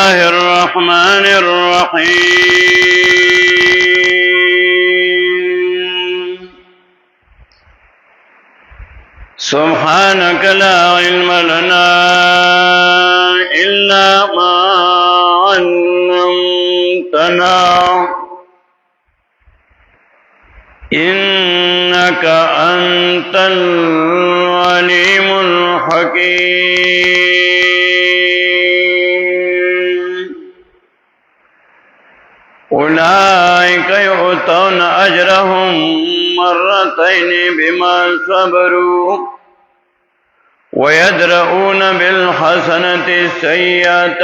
الله الرحمن الرحيم سبحانك لا علم لنا إلا ما علمتنا إنك أنت العليم الحكيم أولئك يؤتون أجرهم مرتين بما صبروا ويدرؤون بالحسنة السيئة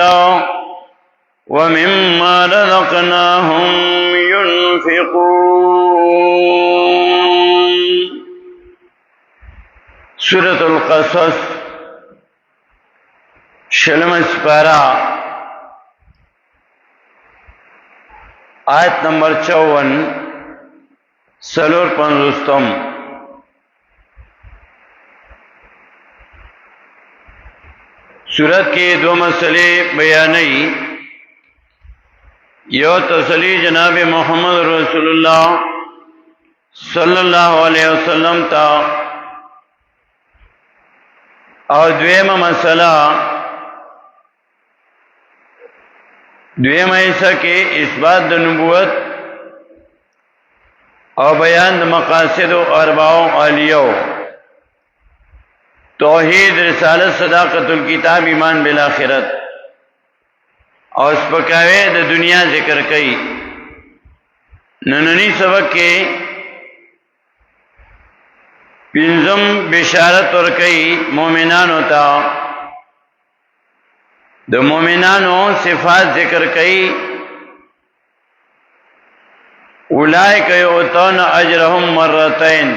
ومما رزقناهم ينفقون. سورة القصص شلم سپارہ آیت نمبر 54 سلور پنزوستم. سورت کی دو مسئلے بیانی. یو تسلی جناب محمد رسول اللہ صلی اللہ علیہ وسلم تا اور دویم مسئلہ دویم ایسا کہ اثبات د نبوت اور بیان د مقاصد و ارباء عالیہ توحید رسالت صداقت الکتاب ایمان بالآخرت اور سپکاوے د دنیا ذکر کئی. نننی سبق کے پنزم بشارت اور کئی مومنانو تا د مومنانو صفات ذکر کئی. اولئک یؤتون اجرهم مرتين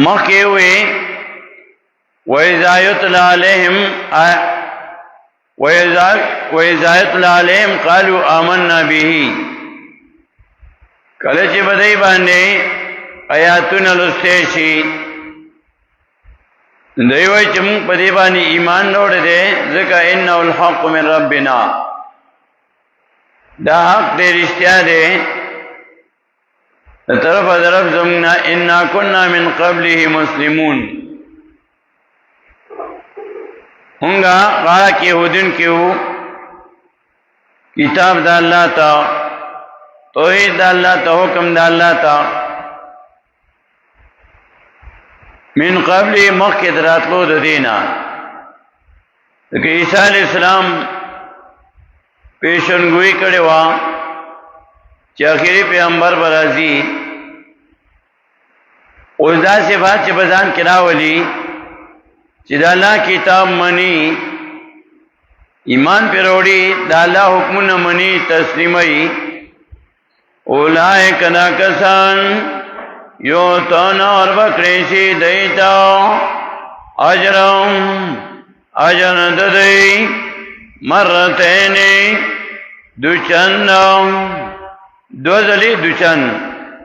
مخی ہوئے وَإِذَا يُتْلَى عَلَيْهِمْ قَالُوا آمَنَّا بِهِ. کله چې بدای باندې آیاتونه لسته شي دوی وایي چې موږ په دې باندې ایمان لرو دې ځکه انه الحق من ربنا دا حق دې رښتیا دی طرف زمنا انا كنا من قبله مسلمون. ہونگا غارہ کے ہودن کے ہو کتاب دا اللہ تا توحید دا اللہ تا حکم دا اللہ تا من قبل مخی دراتلو دا دینا. کہ عیسیٰ علیہ السلام پیشنگوئی کڑے وا چی آخری پیغمبر برازی اوز دا صفات چی بزان کراولی چی دا اللہ کتاب منی ایمان پر روڑی دا اللہ حکمون منی تسلیمی. اولائک ناکسان یوتون اور بکریسی دیتا اجرم اجر ددی مرتینی دوچند دوزلی دوچند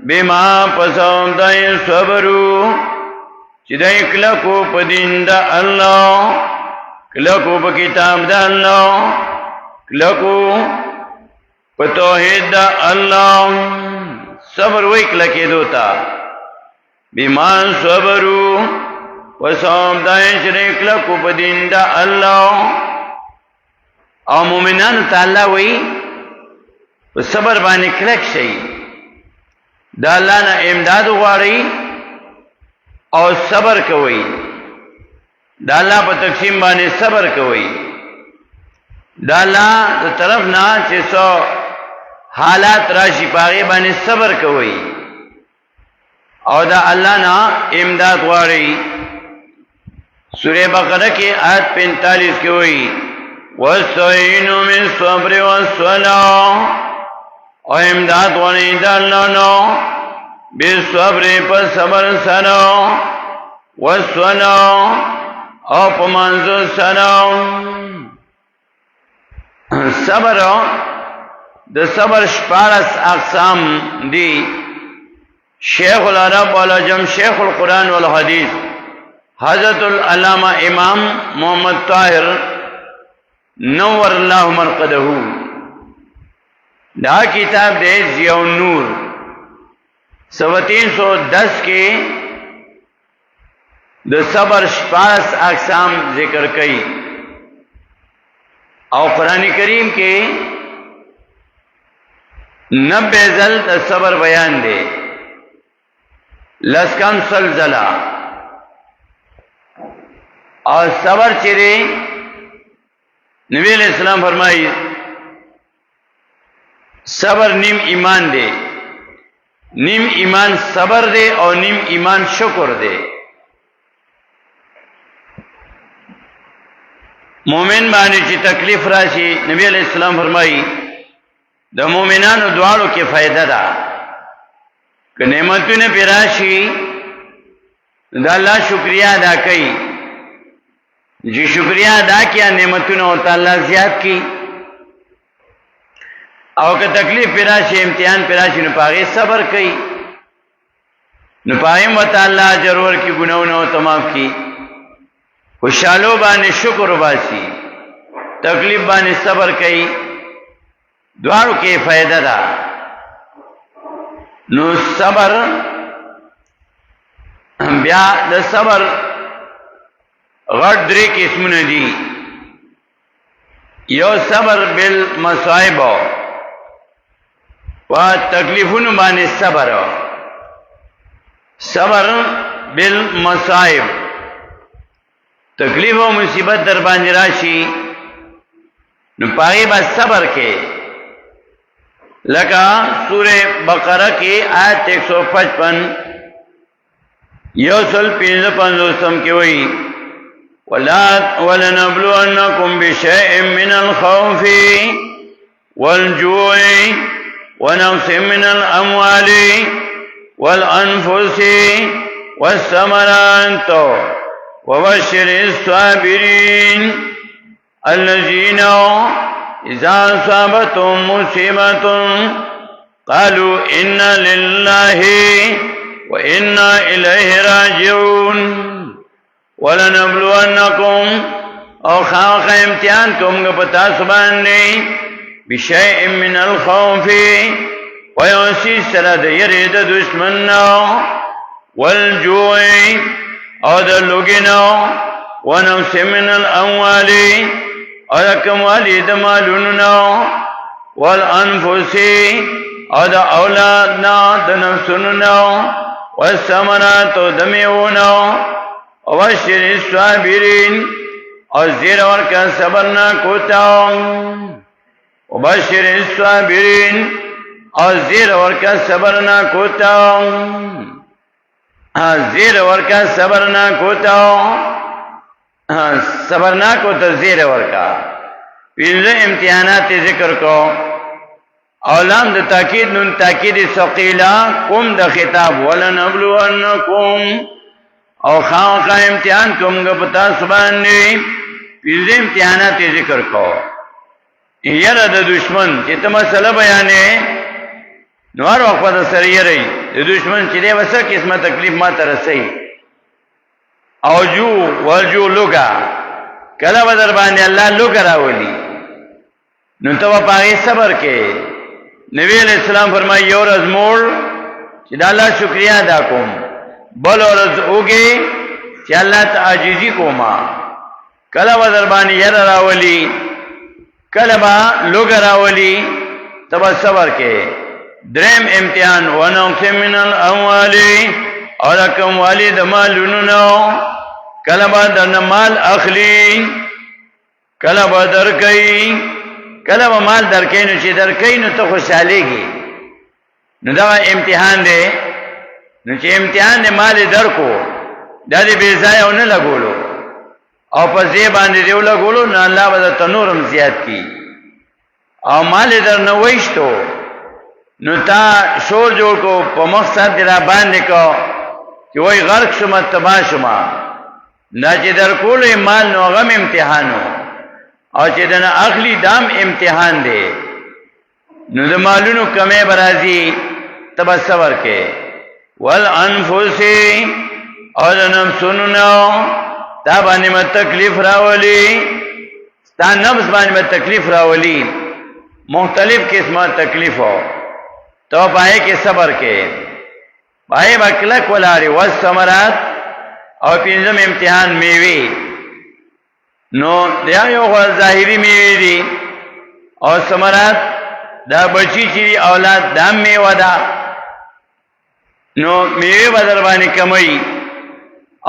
بیما پسوم دائی صبرو چی دائی کلکو پا دین دا اللہ کلکو پا کتاب دا اللہ کلکو پا توحید دا اللہ صبر وی کلکی دوتا بیما صبرو پسوم دائی چی دائی کلکو پا دین دا اللہ. او مومنان تا اللہ وی صبر باندې کلک شي دا الله نه امداد غواړي او صبر کوي. دا الله په تقسیم باندې صبر کوي. دا الله د طرف نه چې څو حالات راشي پاغي باندې صبر کوي او دا الله نه امداد غواړي. سورہ بقرہ کې آیت 45 کې وایي وَاسْتَعِينُوا بِالصَّبْرِ وَالصَّلَاةِ او امداد غواړي د الله نو بالصبر پر صبر سره والصلاة او په منځو سره. صبر د صبر 14 اقسام دي. شیخ العرب والعجم شیخ القرآن والحدیث حضرت العلامہ امام محمد طاہر نور الله مرقده دا کتاب دے ضیاء النور 310 کے د صبر 5 اقسام ذکر کئی او قرآن کریم کے 90 ځل د صبر بیان دے لسکم سلزلہ اور صبر چرے نبی علیہ السلام فرمائی صبر نیم ایمان دے نیم ایمان صبر دے اور نیم ایمان شکر دے مومن باندې چې تکلیف راشي نبی علیہ السلام فرمائی د مومنانو دواړو کې فائدہ ده که نعمتونه پی راشي د الله شکریا ادا کړئ چې شکریا ادا کیا نعمتونه او تعالی زیات کی او که تکلیف پی راشي امتحان پی راشي نو پاغه صبر کړئ نو پایم وتعالى اجر ورکی ګناونه او تمام کی خوشالو باندې شکر وباسي تکلیف باندې صبر کوي دوارو کې فائدہ ده نو صبر بیا د صبر غټ درې قسمونه دي یو صبر بالمصائب وا تکلیفونو باندې صبر بالمصائب تکلیف و مصیبت در باندې راشي نو پای با صبر کې لکه سورہ بقرہ کې آیت 155 یوصل 55 کې وایي ولنبلونکم بشیء من الخوف والجوع ونقص من الاموال والانفس والثمرات وبشر الصابرين الذين إذا أصابتهم مصيبة قالوا إنا لله وإنا إليه راجعون ولنبلونكم او خاق امتحانكم پتا سبحانه بشيء من الخوف ويوسي سرد يريد دشمننا والجوع او د لوګینو ونوس من الاموال او کموالی د مالونو والانفس او د اولاد نه د نفسونو والثمرات د میونو او بشر الصابرین او زیر ورکا صبرنا کوتا او بشر الصابرین او زیر ورکا صبرنا کوتا زیر ورکا صبرنا کوتا صبرنا کوتا زیر ورکا پینزه امتحانات ذکر کو اولام د تاکید نون تاکید ثقیلا کم د خطاب ولنبلونکم او خاقا امتحان کم گپتا سبانی پینزه امتحانات ذکر کو یر د دشمن چې ته مسله بیانې نوار وقت دا سر یہ رہی دشمن چلے وسا قسمہ تکلیف ما ترسی او جو ورجو لگا کلا بدر باندې اللہ لگا راولی نو تو پاگی صبر کے نبی علیہ السلام فرمائی یو رز موڑ چی دا اللہ شکریہ ادا کوم بل رز اوگے چی اللہ تا عاجزی کوما کلا بدر باندې یر راولی کلا با لگا راولی تب صبر کے درم امتحان ونقص من الاموال اور کم والی د مالونو کله با د مال اخلی کله با درکې کله با مال درکې نو چې درکې نو ته خوشالېږي نو دا امتحان دی نو چې امتحان دې مال درکو دا دې بے ځای نه لګولو او په ځای باندې دی لګولو نه الله به تنورم زیات کی او مال در نه وښتو نو تا شور جوړ کو په مقصد را باندې کو چې وای غرق شوم تبا شوم نه چې در کول مال نو غم امتحانو او چې دنه اخلي دام امتحان دی نو د مالونو کمه برازي تبا صبر کې والانفس او د نفسونو تا باندې تکلیف راولي ستا نفس باندې تکلیف راولي مختلف قسمه تکلیف ہو تو پائے کې صبر کې پائے بکلک ولاري والثمرات او پنځم امتحان میوي نو دا یو ظاهري میوي دي او ثمرات دا بچی چې اولاد دا میوه ده نو میوه بدل باندې کمای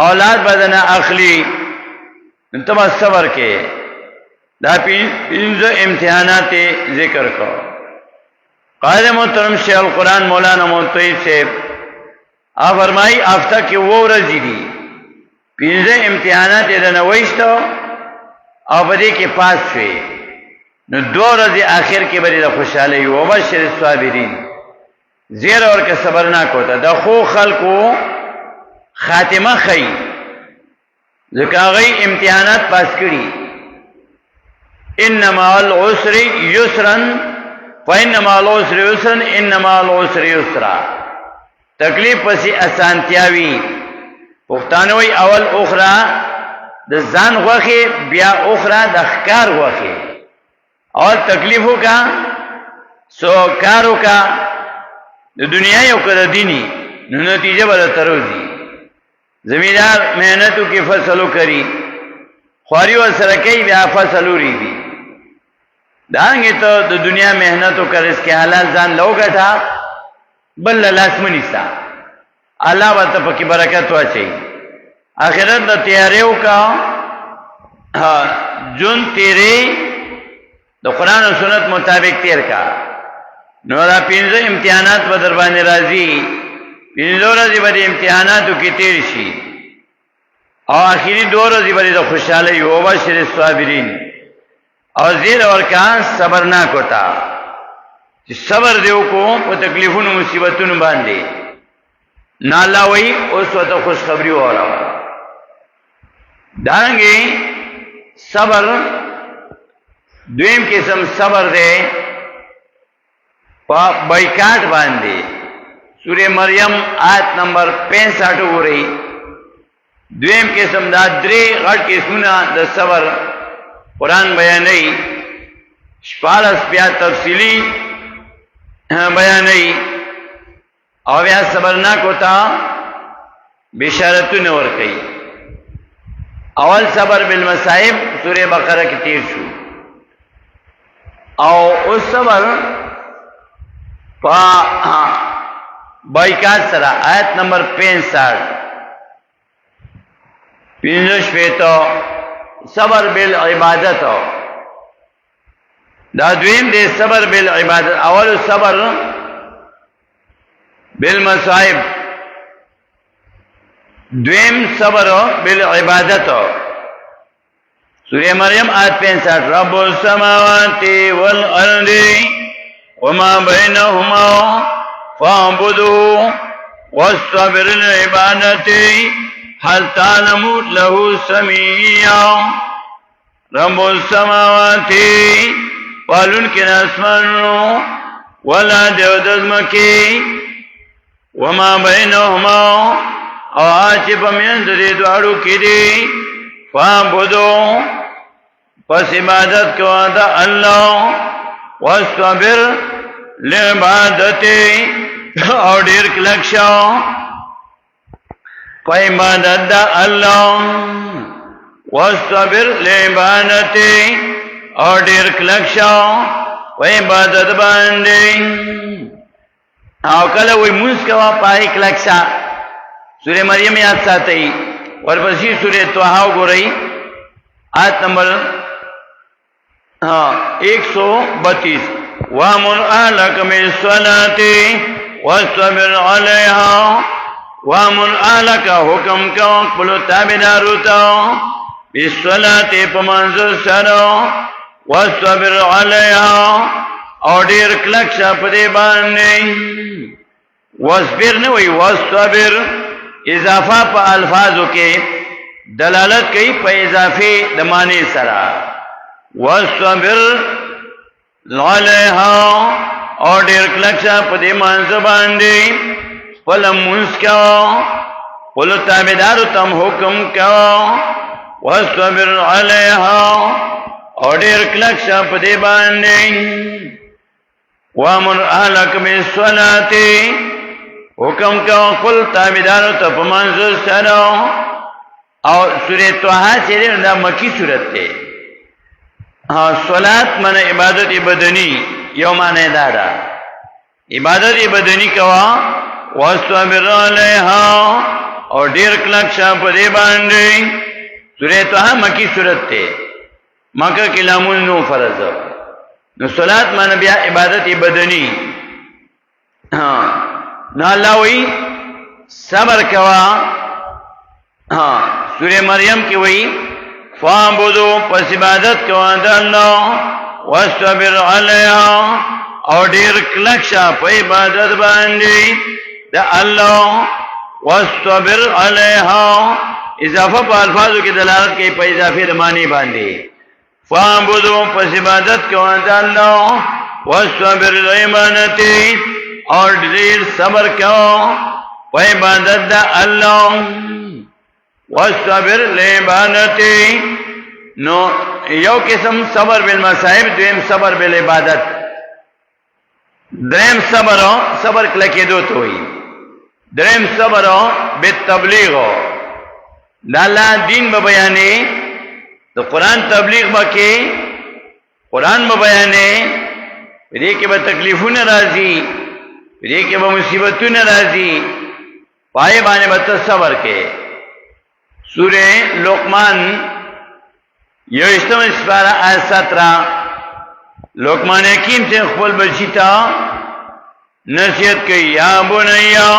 اولاد بدن اخلي انتم صبر کې دا پنځه امتحانات ذکر کو قائد محترم شیخ القرآن مولانا محتوی سے آپ فرمائی آفتہ کی وہ رضی دی پنځه امتحانات د نوښتو او په دې کې پاس شوي نو دوه ورځې آخر کې به د خوشحالۍ او بشر الصابرین زیر اور که صبر نه کوته د خو خلقو خاتمه خی ځکه هغه امتحانات پاس کړي انما العسر یسرا فانما العسر یسرا انما العسر یسرا تکلیف پسې اسانتیاوي پښتانه وی اول اخرى د ځان غوخه بیا اخرى د ښکار غوخه اول تکلیفو کا سو کارو کا د دنیا یو کړه دینی نو نتیجه به تروزی زمیدار محنتو کې فصلو کری خواري و سره کوي بیا فصلو ریږي دانګه ته د دنیا محنتو کرس کې حلال ځان لوګټا بل لاس منیسا الله وته پکې برکت واچي آخرت د تیاریو کا جون تیرے د قرآن و سنت مطابق تیر کا نو دا پنځه امتحانات په در باندې راځي پنځه ورځې باندې امتحاناتو کې تیر شي او اخیری دو ورځې باندې د خوشحالۍ او بشر الصابرین او زیر ورکان صبر نه کوتا چې صبر دیو کو په تکلیفونو مصیبتونو باندې نالا وی اوس وته خوش خبری وره دانګي صبر دویم قسم صبر دے پا بایکاٹ باندے سورہ مریم آیت نمبر 65 ہو رہی دویم قسم دا درې غټ قسمونه د صبر قرآن بیانوي شپاړس بیا تفصیلی بیانوي او بیا صبر نه کوتا بشارتونه ورکوي اول صبر بالمصائب سورہ بقرہ کی تیر شو او اس صبر پا بایکاٹ سرا آیت نمبر 65 پینزش پیتو صبر بالعبادت دا دویم دے صبر بالعبادت اول صبر بالمصائب دویم صبر بالعبادت سورہ مریم آیت 65 رب السماوات والارض وما بینهما فاعبدوا واصطبر لعبادته هل تعلم له سميعا رب السماوات پالون کې اسمانو ولا دیودزمکی وما بینهما او آچی پمیند دی دوارو کی دی فابدو پس عبادت کو دا اللہ واستبر لعبادتی او دیر کلکشاو پا عبادت دا اللہ واستبر لعبادتی او دیر کلکشاو پا عبادت باندی او کلوی منس کوا پای کلکشا سورہ مریم یاد ساتئی ورپسی سورہ توحا گورئی آیت نمبر 132 وَامُرْ أَهْلَكَ بِالصَّلَاةِ وَاصْطَبِرْ عَلَيْهَا وَامُرْ أَهْلَكَ حکم کو خپلو تابعدارو ته بالصلاة په منځ سره واصطبر علیها او ډیر کلک شه په دې باندې واصبر نه وی واصطبر اضافه په الفاظو کې دلالت کوي په اضافه د معنی سره واصطبر علیها او ډیر کلک شه په دې منځ باندې خپل منځ کو خپل تابعدارو ته حکم کو واصطبر علیها او ډیر کلک شه په دې باندې وامر اهلک بالصلاة حکم کو خپل تابعدارو ته په منځ سره او سوره طه چې دا مکی سورته ده صلات من عبادت بدنی یو معنی دا عبادت بدنی کوا واستمر علیها او ډیر کلک شه په دې باندې سوره طه مکی سورته ده مکه کې لامون نو فرض نو صلات من بیا عبادت بدنی نو الله وی صبر کوا سورہ مریم کی وی فعبدو پس عبادت کوا د الله واستبر علیها او ډیر کلک شه په عبادت باندې د الله واستبر علیها اضافه په الفاظو کې دلالت کوي په اضافه معنی باندې فعبدو پس عبادت کوا د الله واستبر علیمانتی اور ډیر صبر کوا په عبادت د الله واستبر لعبادتی نو یو قسم صبر بالمصائب دویم صبر بالعبادت دریم صبر کلکی دو تو ہوئی دریم صبر بالتبلیغ دا اللہ دین ببیانے تو قرآن تبلیغ بکی قرآن ببیانے پھر کے با تکلیفوں نرازی پھر کے با مصیبتوں نرازی پائے بانے بتا صبر کے سورہ لقمان یوشتم سپارہ آیت 17 لقمان حکیم سے خپل بچی تا نصیحت کی یا بنیا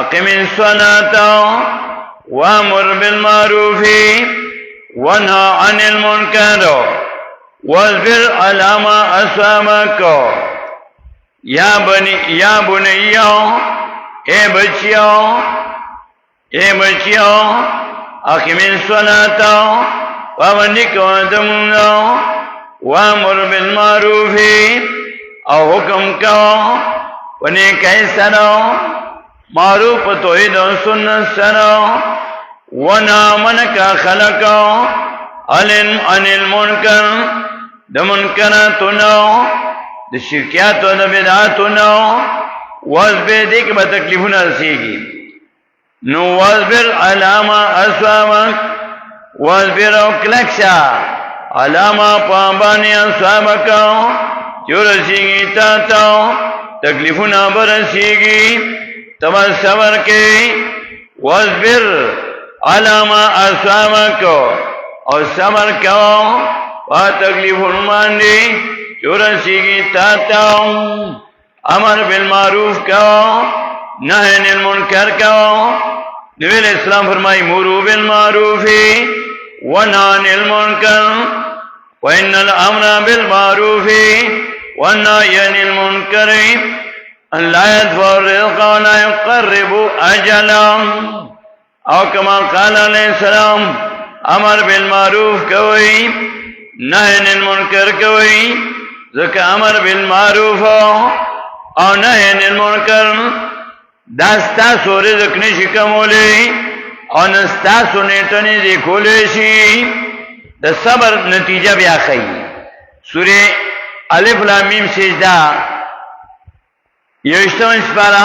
اقم الصلاۃ وامر بالمعروف وانهى عن المنکر واصبر على ما اصابك یا بنیا اے بچیو اقم الصلاۃ پابندی کو دمنا وامر بالمعروف او حکم کو ونی کیسرو معروف توحید و سنت سرو ونا من کا خلقو علم عن المنکر د منکراتونو د شرکیاتو د بدعاتونو واصبر دې کې به تکلیفونه رسیږي نو واصبر علامه اصابك واصبر کلکشا علامه پامبانی اصابك چورسیگی تاتا تکلیفونا برسیگی تبا صبر کے واصبر علامه اصابك او صبر کو پا تکلیفون ماندی چورسیگی تاتا امر بالمعروف کو نهی عن المنکر کو نبی علیہ السلام فرمائی مروا بالمعروف ونهی عن المنکر وان الامر بالمعروف والنهی عن المنکر ان لا يدفع الرزق ولا يقرب اجلا او کما قال علیہ السلام امر بالمعروف کوئی نهی عن المنکر کوئی ذکر امر بالمعروف او نهی عن المنکر داستا سو رزق نشی کمولی او نستا سو نیتنی دی کولی شی دا صبر نتیجہ بیا خی سورہ الف لام میم سجدہ یوشتم سپارہ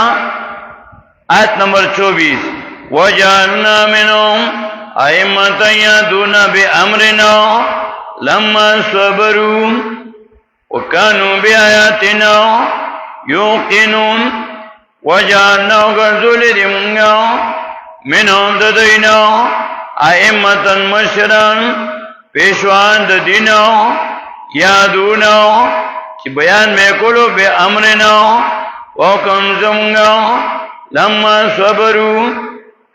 آیت نمبر 24 وجعلنا منهم ائمة يهدون بأمرنا لما صبروا وكانوا بآياتنا يوقنون وجعلنا غرزول دمنا منهم ددینا ائمة مشران پیشوان ددینا یادونا چی بیان میں کلو بے امرنا وکم زمگا لما صبرو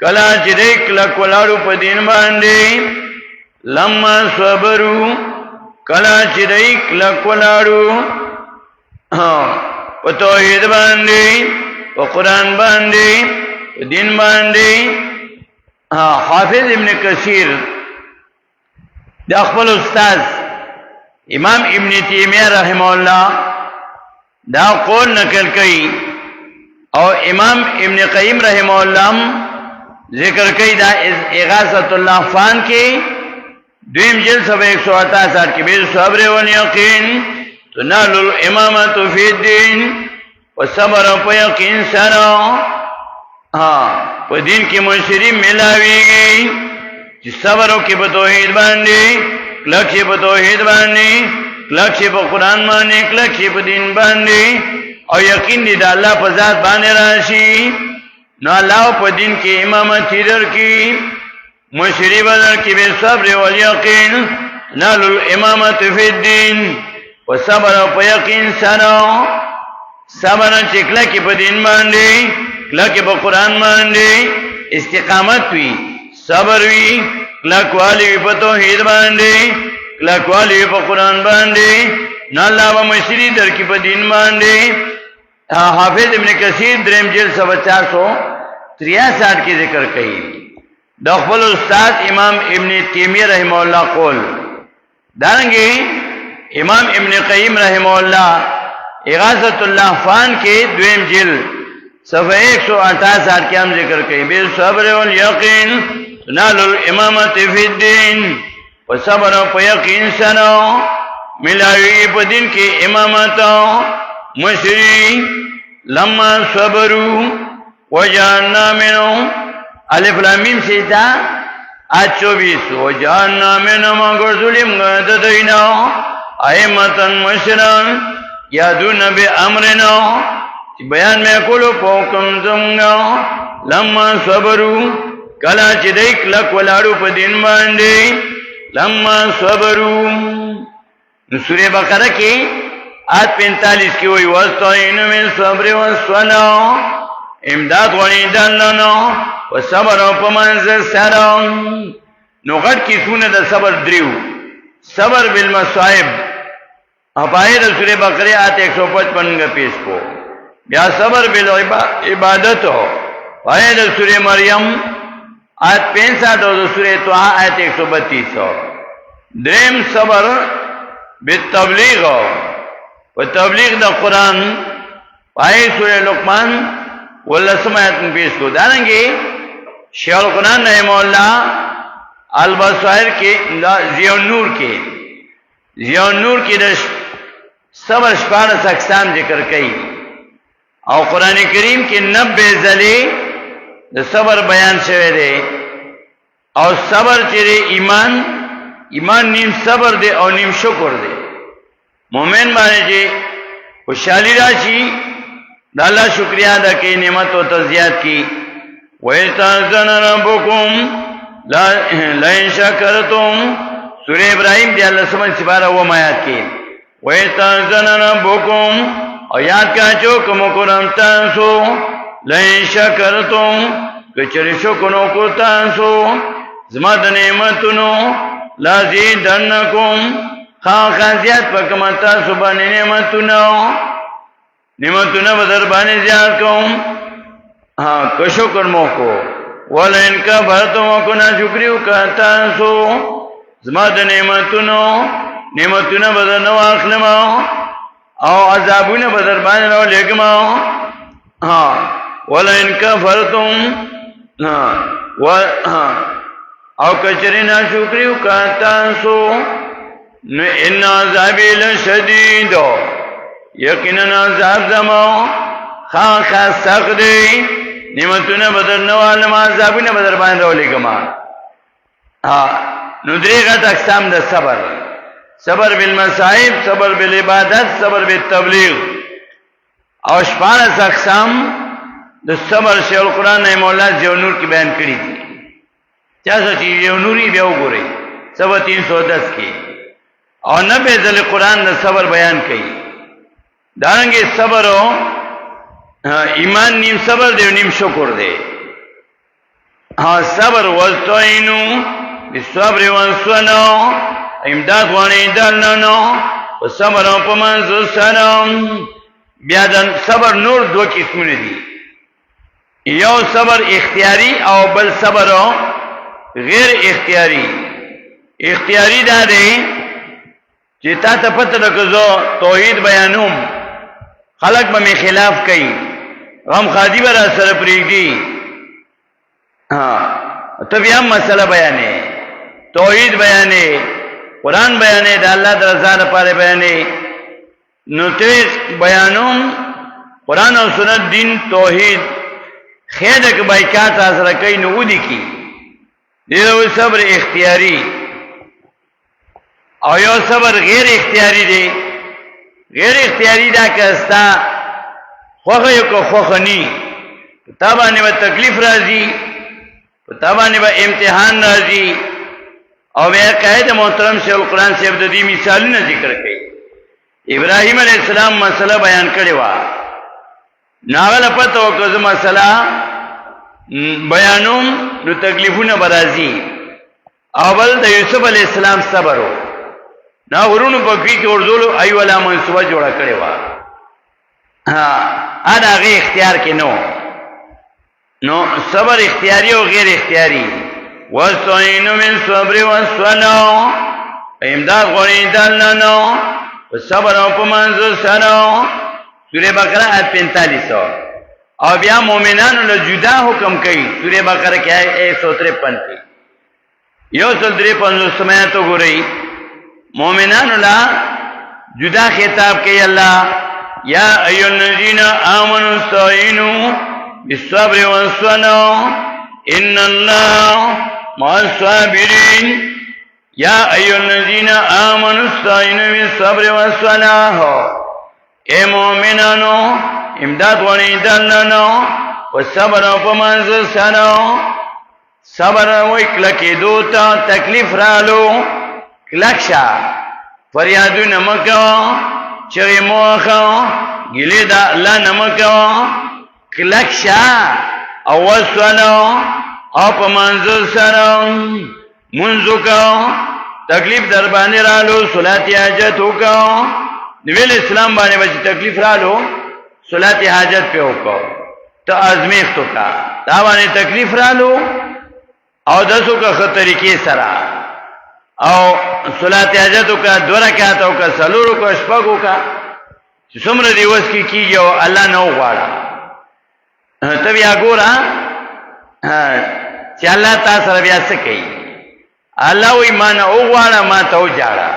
کلا چی دیکھ لکولارو پا دین باندے لما صبرو کلا چی دیکھ لکولارو پا توحید باندے پا قرآن باندے پا دین باندے حافظ ابن کثیر دا خپل استاذ امام ابن تیمیہ رحمہ اللہ دا قول نقل کئی اور امام ابن قیم رحمہ اللہ ذکر کئی دا اغاثت اللہ فان کے دویم جلد صفحه 168 کې به صبر او یقین تنال الامامه فی الدین وصبر او یقین سره په دین کې مشری ملاویږي چې صبر او کې په توحید باندې کلک په توحید باندې کلک په قران باندې کلک په دین باندې او یقین دې د الله په ذات باندې راشي نو الله په دین کې امامت درکې مشری بدر کې به صبر او یقین نال الامامه فی الدین وصبر او یقین سره صبر چې کلک په دین باندې کلک په قران باندې استقامت وي صبر وي کلک والی په توحید باندې کلک والی په قران باندې نه الله مشری درکې په دین باندې حافظ ابن کثیر دریم جلد 463 کې ذکر کړي د خپل استاد امام ابن تیمیہ رحمه الله قول دانګي امام ابن قیم رحمه الله اغاثۃ اللهفان کې دویم جلد صفحه 168 کې هم ذکر کړي به صبر او یقین تنال الامامه فی الدین وصبر او یقین سره ملاوی په دین کې امامت مشری لما صبروا وجعلنا منهم الف لام میم سیدا 24 وجعلنا منهم ظلم غدینا ائمه مشران یادون بامرنا بیان میں کولو پوکم زمگا لما صبرو کلا چې دیک لک ولاړو په دین باندې لما صبرو سورہ بقرہ کې آیت 45 کې وایي واستعینوا بالصبر والصلاة امداد غوړي دلنو او صبر او پمنځ سره نو غټ کې سونه د صبر دریو صبر بالمصائب ابائے سورہ بقرہ آیت 155 پیش کو بیا صبر بالعبادت ہو پائے د سورہ مریم آیت 65 اور سورہ طه آیت 132 ہو دریم صبر بالتبلیغ ہو و تبلیغ دا قرآن پائے سورہ لقمان واللسم آیت پیش کو دارنگی شیخ القرآن رحمہ اللہ البصائر کے ضیاء النور کی دا صبر شپارس اقسام ذکر کئی او قرآن کریم کې 90 ځلې د صبر بیان شوی دی او صبر چې ایمان نیم صبر دی او نیم شکر دی مومن باندې چې خوشحالي راشي د الله شکریا ادا کوي نعمت او تزیات کی وَيَتَعَذَّنَ رَبُّكُمْ لَئِن شَكَرْتُمْ سورہ ابراہیم دی الله سبحانه سپاره و آیات کې وَيَتَعَذَّنَ رَبُّكُمْ او یاد کا چو کم کرم تاسو لئن شکرتم کچری شکرو کو تاسو زما د نعمتونو لازیدنکم خاصیت پکم تاسو باندې نعمتونو بدر باندې زیات کوم که شکر مو کو ولئن کفرتم کو نه شکریو کا تاسو زما د نعمتونو بدر نو اخلم او عذابونه بدر باندې راو لګما ولئن کفرتم او کچرینا شکریو کا تاسو نو ان عذاب لشدید یقینا عذاب زمو خاص سخت دی نعمتونه بدر نو علم عذابونه بدر باندې راو لګما نو درېغه اقسام د صبر بالمصائب صبر بالعبادت صبر بالتبلیغ او شپارس اقسام د صبر شیخ القرآن نے مولا ضیاء النور کی بیان کړی دي چا چې ضیاء النور بیا وګورئ صبر 310 کې او 90 ځله قرآن د صبر بیان کړي دانګي صبر او ایمان نیم صبر دی نیم شکر دی صبر واستعینوا بالصبر والصلاة امداد غوړي دلنو او صبر او پمنځ سره بیا د صبر نور دوه قسمونه دي یو صبر اختیاری او بل صبر غیر اختیاری دا دی چې تا ته پته ده که زه توحید بیانوم خلق به می خلاف کوي غم خادي به را سره پرېږدي ته بیا هم مسله بیانې توحید بیانې قرآن بیانې د الله د رضا لپاره بیانې نو ته بیانوم قرآن او سنت دین توحید خیر کې بایکاټ اثر کوي نو ودی کی دیو صبر اختیاری او یو صبر غیر اختیاری دی غیر اختیاری دا کستا خوخه یو کو خوخنی تابانه به تکلیف راځي تابانه به امتحان راځي او بیا قائد محترم شیخ القرآن صاحب د دې مثالونه ذکر کړي ابراهیم علیه السلام مسله بیان کړې و ناغله پته وکړه مسله بیانوم نو تکلیفونه برازي اول د یوسف علیه السلام صبر نا ورونو په کې ورزول ایولا منصوبه جوړه کړې و ا هغه اختیار کې نو صبر اختیاری او غیر اختیاری واستعینوا بالصبر والصلاة امداد غوړي دلنو صبر او پمنځ سره سوره بقره آیت 45 او بیا مومنانو له جدا حکم کوي سوره بقره کې آیت 153 کې یو څل درې 500 سمات وګورئ مومنانو له جدا خطاب کوي الله یا ایها الذین آمنوا استعینوا بالصبر والصلاة ان الله مع الصابرين یا ایها الذین آمنوا استعینوا بالصبر والصلاة اے مومنانو امداد غوړي دلنو او صبر او پمنځ سره صبر او کلکې دوته تکلیف رالو کلکشا فریادونه مکو چې موخه ګلې دا الله نمکو کلکشا او وسلو او پمنځ سره منځو کو تکلیف در باندې رالو صلات حاجت وکاو نبی اسلام باندې چې تکلیف رالو صلات حاجت په وکاو ته ازمیختو کا دا باندې تکلیف رالو او دسو کا خطرې کې سره او صلات حاجت کا دو رکعات او کا سلورو کا شپږو کا چې څومره دیوس کې کیږي او الله نو غواړي ته بیا ګوره چې الله تاسو سره بیا څه کوي الله وی مان او غواړه ما ته وجاړه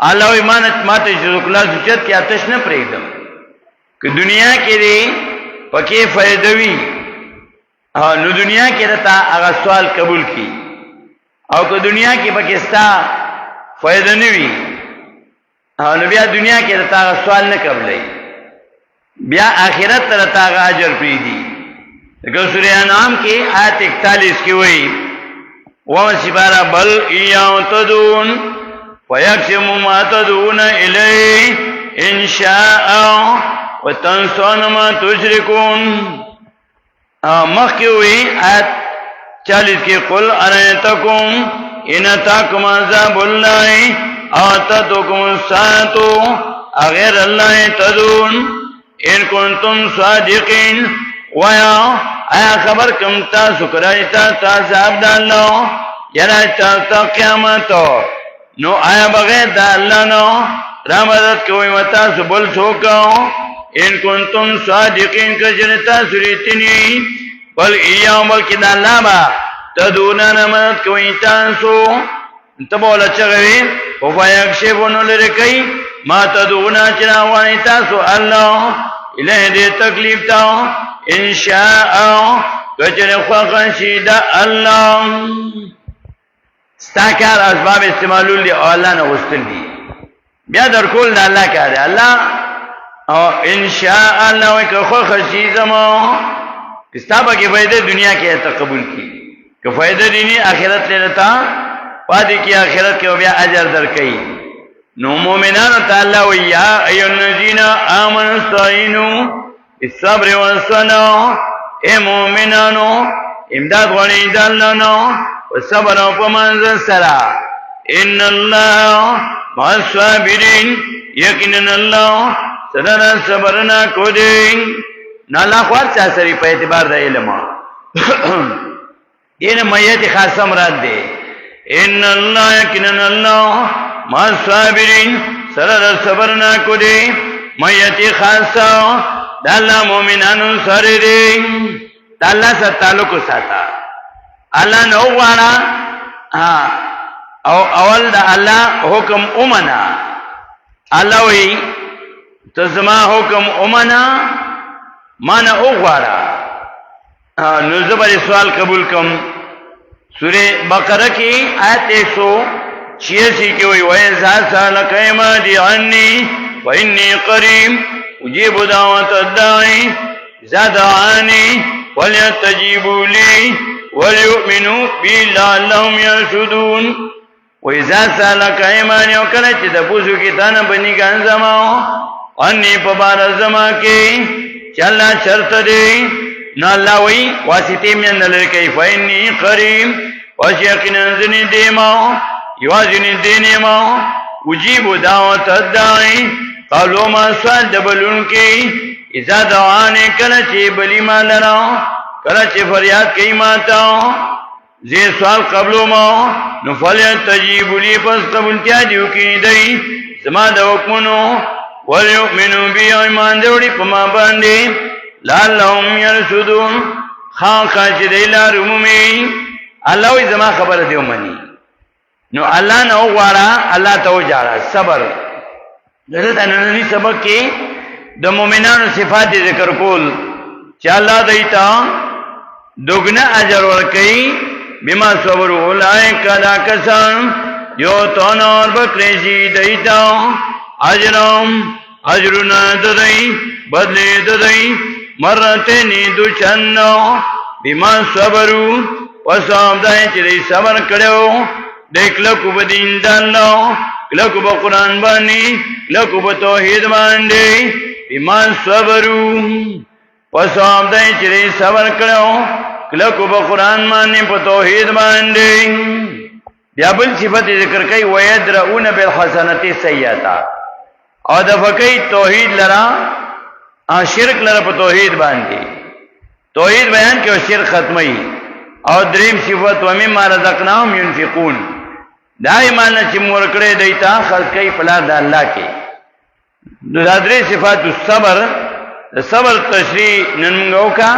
الله وی ما ته چې کله سچت کې آتش نه پرېږدم که دنیا کې دی پکې فائدہ وي نو دنیا کې رتا هغه سوال قبول کی او که دنیا کې پاکستان فائدہ نه وي نو بیا دنیا کې رتا هغه سوال نه قبلای بیا آخرت رتا هغه اجر پریدي دغه سورہ انعام کې آیت 41 کې وایي وَسِبَارَ بَلْ إِيَّاهُ تَدْعُونَ وَيَكْشِفُ مَا تَدْعُونَ إِلَيْهِ إِنْ شَاءَ وَتَنْسَوْنَ مَا تُشْرِكُونَ مخکې وایي آیت 40 کې قُلْ أَرَأَيْتَكُمْ إِنْ أَتَاكُمْ عَذَابُ اللَّهِ أَوْ تَأْتِيَكُمُ السَّاعَةُ أَغَيْرَ اللَّهِ تَدْعُونَ إِن كُنتُمْ صَادِقِينَ وَيَا آیا خبر کم تاسو کرای تاسو عذاب د الله یرا تاسو قیامت نو آیا بغیر د الله نو را مدد کوي متا سبل سوکاو ان کنتم صادقین کجنتا سریتنی بل ایام بل کدا الله با تدونا مدد کوي تاسو تبول چغوي او فیکشفون لرکی ما تدونا چنا وانی تاسو الله اله دې تکلیف تا ان شاء کچره خوښ شي دا الله استاکار اسباب استعمالول دي الله نه وستل دي بیا در کول نه الله کار الله او ان شاء الله وک خوښ شي زمو کتابه کې فائدې دنیا کې ته قبول کی که فائدې دینی آخرت لرتا پادې کې آخرت کې بیا اجر درکې نو مومنانو تعالی ویا ایو الذین آمنوا استعینوا بالصبر والصلاة اے مومنانو امداد غوړي دلنو او صبر او پمنځ سره ان الله مع الصابرین یقینا الله سره صبر نه کوي نه لا خو چا سره په اعتبار د علم دین مېته خاصه مراد ده ان الله یقینا الله مع الصابرین سره صبر نه کوي مېته خاصه د الله مؤمنانو سره دی د الله سره تعلق ساته الله نو غواړه او اول دا الله حکم اومنا الله وی تزما حکم اومنا مانا اوغوارا نو زبر سوال قبول کم سورہ بقرہ کی آیت 186 کی وی وَإِذَا سَأَلَكَ عِبَادِي عَنِّي فَإِنِّي قَرِيبٌ أُجِيبُ دَعْوَةَ الدَّاعِ إِذَا دَعَانِ فَلْيَسْتَجِيبُوا لِي وَلْيُؤْمِنُوا بِي لَعَلَّهُمْ يَرْشُدُونَ وَإِذَا سَأَلَكَ عِبَادِي وَكَلَّ چې تاسو کې تانه بني ګان زما اني په بار زما کې چلا شرط دی نو الله وی واسطه من لکه فإني قريب واشيقنا ذني دیما یوازنی دینما وجيب دعوت الداعي قالوا ما سوال دبلون کې اذا دعانه کله چې بلی ما لرا کله چې فریاد کوي ما ته زی سوال قبلو ما نفلیت تجیب لی پس قبولتیا دیو کی دی زما د حکمونو ولیؤمنو بی ایمان دوڑی پما باندی لعلهم یرشدون خاقا چی دی لارمومی اللہ وی زما خبر دیو منی نو اللہ نو غوارا اللہ تو جارا صبر حضرت انہی سبق کی د مومنانو صفات ذکر کول چی اللہ دیتا دگنا اجر ورکی بما صبر اولئک دا کسان یوتون اور بکریشی دیتا اجرنا ددئی بدلی ددئی مرتنی دو چنو بما صبرو وصاب دائی چلی صبر کڑو دیکھ لکو بدین دالو لکو با قرآن بانی لکو با توحید باندی بما صبرو وصاب دائی چلی صبر کڑو کلکو با قرآن ماننے پا توحید باندے بیا بل صفت ذکر کئی ویدرعون بالحسنت سیئتا او دفقی توحید لرا شرک لرا پا توحید باندے توحید بیان کہ وہ شرک ختمی او دریم صفت ومما رزقناهم ينفقون دائی مالنا چی مورکڑے دیتا خلق کئی پلا دا اللہ کے دادری صفات صبر تشریح ننمگو کا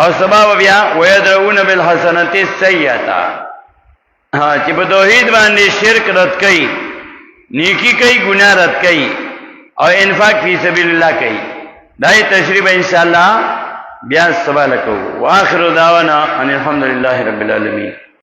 او سبب بیا ويدرؤون بالحسنات السيئه چې په توحید باندې شرک رد کړي نیکی کوي ګناه رد کړي او انفاق فی سبیل الله کوي دای تشریح ان شاء الله بیا سوال کو واخر دعوانا ان الحمدلله رب العالمین